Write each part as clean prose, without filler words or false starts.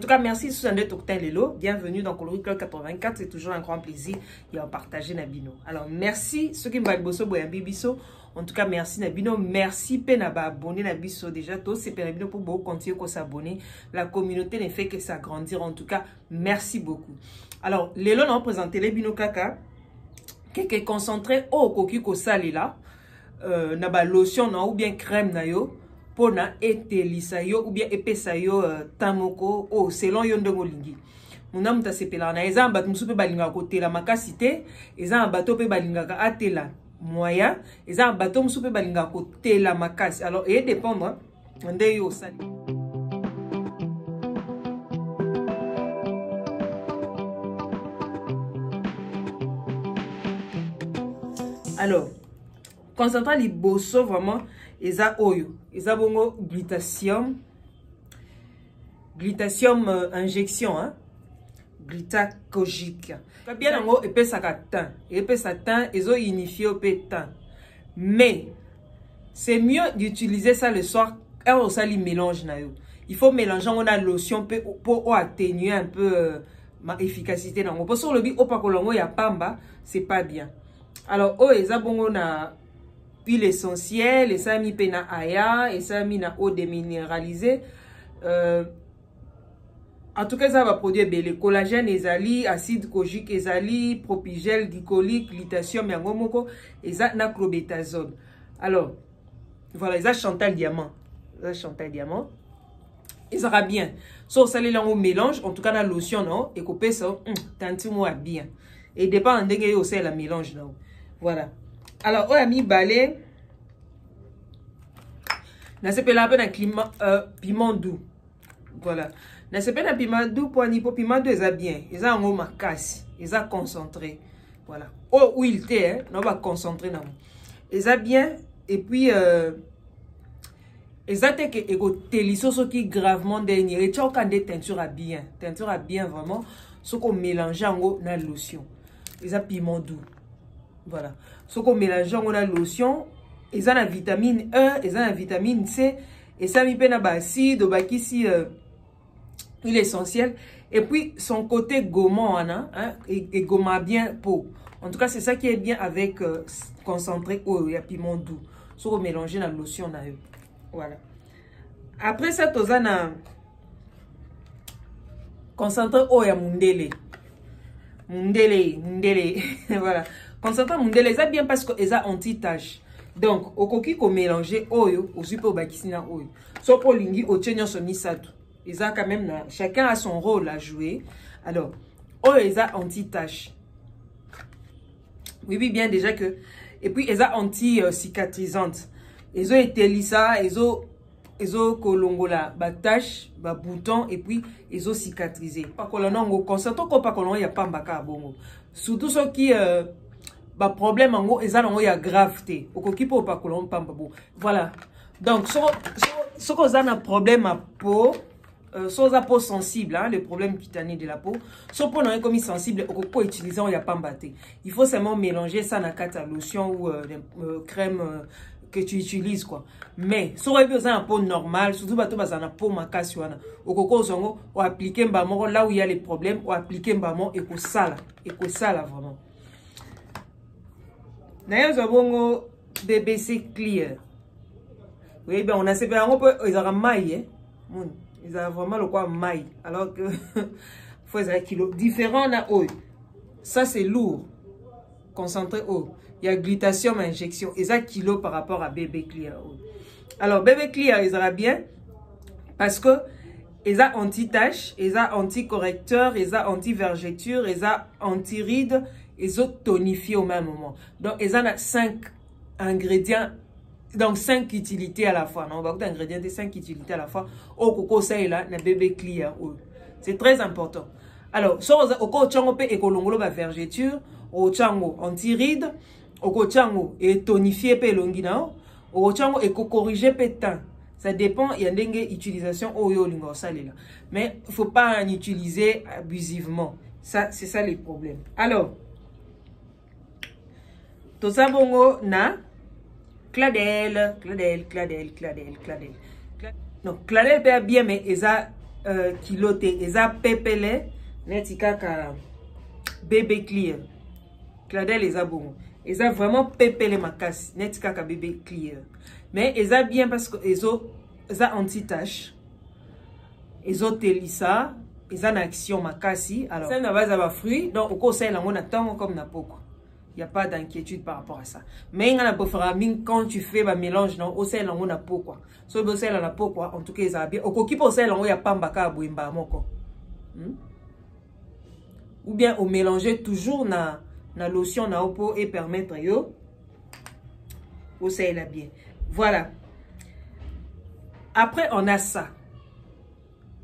tout cas, merci Susande Tokten Lelo. Bienvenue dans Coloris Club 84. C'est toujours un grand plaisir de partager Nabino. Alors, merci ceux qui m'ont bossé boyan bibiso. En tout cas, merci Nabino. Merci Penaba abonné Nabiso. Déjà, tous c'est Penabino pour beaucoup continuer à s'abonner. La communauté ne fait que s'agrandir. En tout cas, merci beaucoup. Alors, Lelo n'a présenté les Bino Kaka. Qui est concentré au coquille ko sali là. Naba lotion na ou bien crème na yo. Pona etelisa yo ou bien epesa yo tamoko o selon yo ndongo lingi muna muta sepela na eza mbato musupe balinga ko tela makasi te eza mbato pe balinga ka atela moya eza mbato musupe balinga ko tela makasi alors et dépendre ndé yo sali. Alors concentrant les bosso vraiment eza oyo eza bongo glutathium injection hein glutacogique bien ngo epesaka tan epesa tan ezo unifier au tan mais c'est mieux d'utiliser ça le soir quand on sali mélange na yo il faut mélanger on a lotion pour atténuer un peu ma efficacité nango parce que le bi opakolongo ya pamba c'est pas bien alors oh eza bongo na huile essentielle, et ça mis pena aya, et ça mis na eau déminéralisée. En tout cas, ça va produire le collagène, ezali, acide kojique, ezali, propigel, glycolique, glutathium, yangomoko, et ça na clobétazole. Alors, voilà, ça Chantal Diamant. Ça Chantal Diamant. Et ça va bien. Sauf ça, les langues mélange, en tout cas, la lotion, non, et couper ça, tant bien. Et dépend de ce que c'est la mélange, non. Voilà. Alors, on a mis balai. On a s'appelé un peu un piment doux. Voilà. On a s'appelé un piment doux pour un piment doux, ils bien. Ils ont un mot macasse. Ils ont concentré. Voilà. Oh, huile thé, hein. On va concentrer. Ils ont bien. Et puis, ils ont que téliso qui gravement dernier. Et tu as quand des teintures à bien. Teinture à bien vraiment. Ce qu'on mélange en la lotion. Ils ont piment doux. Voilà. Ce qu'on mélange on a lotion, ils ont la vitamine E, ils ont la vitamine C, et ça mi pena acide, bakisi huile essentielle, et puis son côté gommant hein, et gomma bien peau. En tout cas, c'est ça qui est bien avec concentré eau et piment doux. Ce qu'on mélange la lotion na eux. Voilà. Après ça, tu as concentré eau et mundele. Mundele. Voilà. Concentrant mundele, ça bien parce que ça anti-tache. Donc, au coquille qu'on mélange oyo, au super bakisina oyo. So pour lingi au chenyo somi satu. Et ça quand même chacun a son rôle à jouer. Alors, oyo ça anti-tache. Oui bien déjà que et puis ça anti-cicatrisante. Ils ont été lisa, ils ont kolongola ba tache, ba bouton et puis ils ont cicatrisé. Pas qu'on en concentrant qu'on pas qu'on y a pas mbaka bongo. Surtout ceux qui ba problème en gros ezalongo ya gravité okokipo pa kolon pamba bo voilà donc ce qu'on a un problème à peau la peau sensible hein, le problème cutané de la peau so pour non comme sensible okoko utiliser on ya pambate il faut seulement mélanger ça na kata lotion ou crème que tu utilises quoi mais so on besoin de peau normale surtout bato bazana peau makasi wana okoko zongo ou appliquer mbamo là où il y a les problèmes ou appliquer mbamo et ko sala vraiment. D'ailleurs, nous avons BBC Clear. Oui, ben on a séparé un peu, ils ont maille. Ils ont vraiment le quoi maille. Alors que, faut un kilo. Différent na eau. Ça, c'est lourd. Concentré eau. Il y a glutathium injection. Ils ont kilo par rapport à BB Clear. Alors, BB Clear, ils ont bien. Parce que, ils ont anti-tache, ils ont anti-correcteur, ils ont anti-vergeture, ils ont anti-rides. Ils ont tonifié au même moment. Donc, ils ont 5 ingrédients, donc 5 utilités à la fois. Non, on va ingrédients de 5 utilités à la fois. Au coco, ça est là, na bébé clear. C'est très important. Alors, au coco, chango pe ekolongolo ba vergeture, au chango anti-ride, au coco chango et tonifié pe longina, au chango et corriger pe teint. Ça dépend, il y a une utilisation au yo lingo ça là. Mais il faut pas en utiliser abusivement. Ça, c'est ça les problèmes. Alors, tout ça bongo na cladel. Non, cladel peut bien mais ça kilote eza pepele neti kaka bébé clear Cladel eza bon eza vraiment pepele makasi neti kaka bébé clear mais eza bien parce que eza anti-tache ezo telisa eza na action makasi alors ça na base ba fruits donc au conseil la mona tango comme na poko il y a pas d'inquiétude par rapport à ça mais on a préféré quand tu fais ba mélange non au sel on a peau quoi so bo sel la peau quoi en tout cas ça bien au koki pour sel on y a pamba ka boimba moko ou bien au mélanger toujours na lotion na peau et permettre yo au sel là bien voilà après on a ça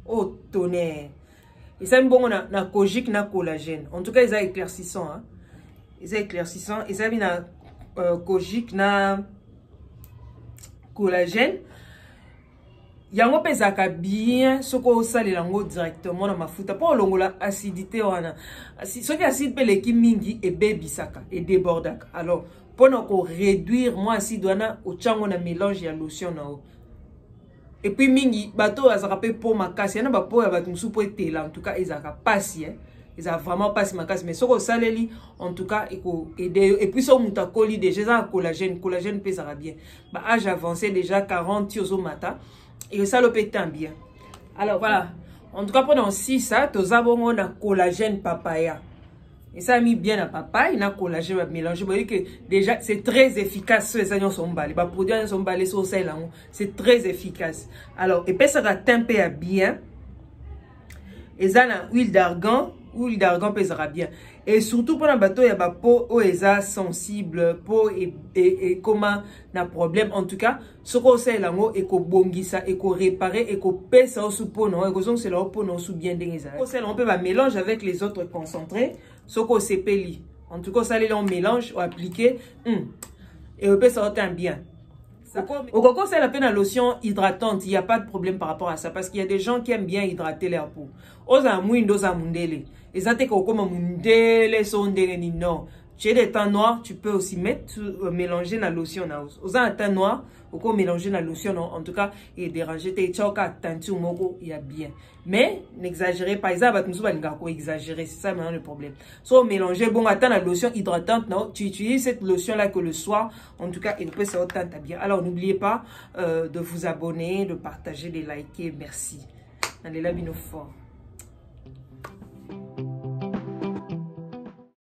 oh tonnerre et ça bon on a kojique na collagène en tout cas ils a éclaircissant hein ils a éclaircissant ils a mis na kojique na collagène yango pesaka bien soko sali lango directement na mafuta pour longola acidité wana ce qui acide pe leki mingi et bebisaka et débordaka alors pour nous réduire moi acide wana au chango na mélange ya lotion na o et puis mingi bateau azaka pour makasi na ba po ya batu musu po etela en tout cas ezaka pasi ils a vraiment pasi makasi mais soko saleli en tout cas iko aider et puis so muta koli déjà ça collagène pesera bien ba âge avancé déjà 40 yozo mata et ça le pétant bien alors voilà en tout cas pendant 6 ça toza bongo na collagène papaya et ça a mis bien à papaye na collagène va mélanger vous voyez que déjà c'est très efficace les agneaux sont balés ba produits sont balés sur ça là c'est très efficace alors et puis ça va temper bien et ça na huile d'argan pesera bien et surtout pour un bateau il y a ba peau où est sensible peau et comment na problème en tout cas ce qu'on sait là et ko bongisa et ko réparer et ko pesa au peau non et ko c'est là peau non sous bien dengiza on peut va mélange avec les autres concentrés ce qu'on sait peli en tout cas ça les on mélange ou appliquer et on peut sortir bien. Au coco, c'est la peine à lotion hydratante. Il n'y a pas de problème par rapport à ça. Parce qu'il y a des gens qui aiment bien hydrater leur peau. Oza mouindo za mundele. Et ça te koko mundele sondele ni non. Tu as des teints noirs, tu peux aussi mélanger la lotion. Oza un teint noir, au mélanger la lotion. En tout cas, et déranger tes choka teinture moko, il y a bien. Mais n'exagérez pas. Ça va exagérer. C'est ça maintenant le problème. Soit mélanger, bon, attends la lotion hydratante. Non, tu utilises cette lotion là que le soir. En tout cas, il peut ça autant bien. Alors n'oubliez pas de vous abonner, de partager, de liker. Merci. Allez là, bino fort.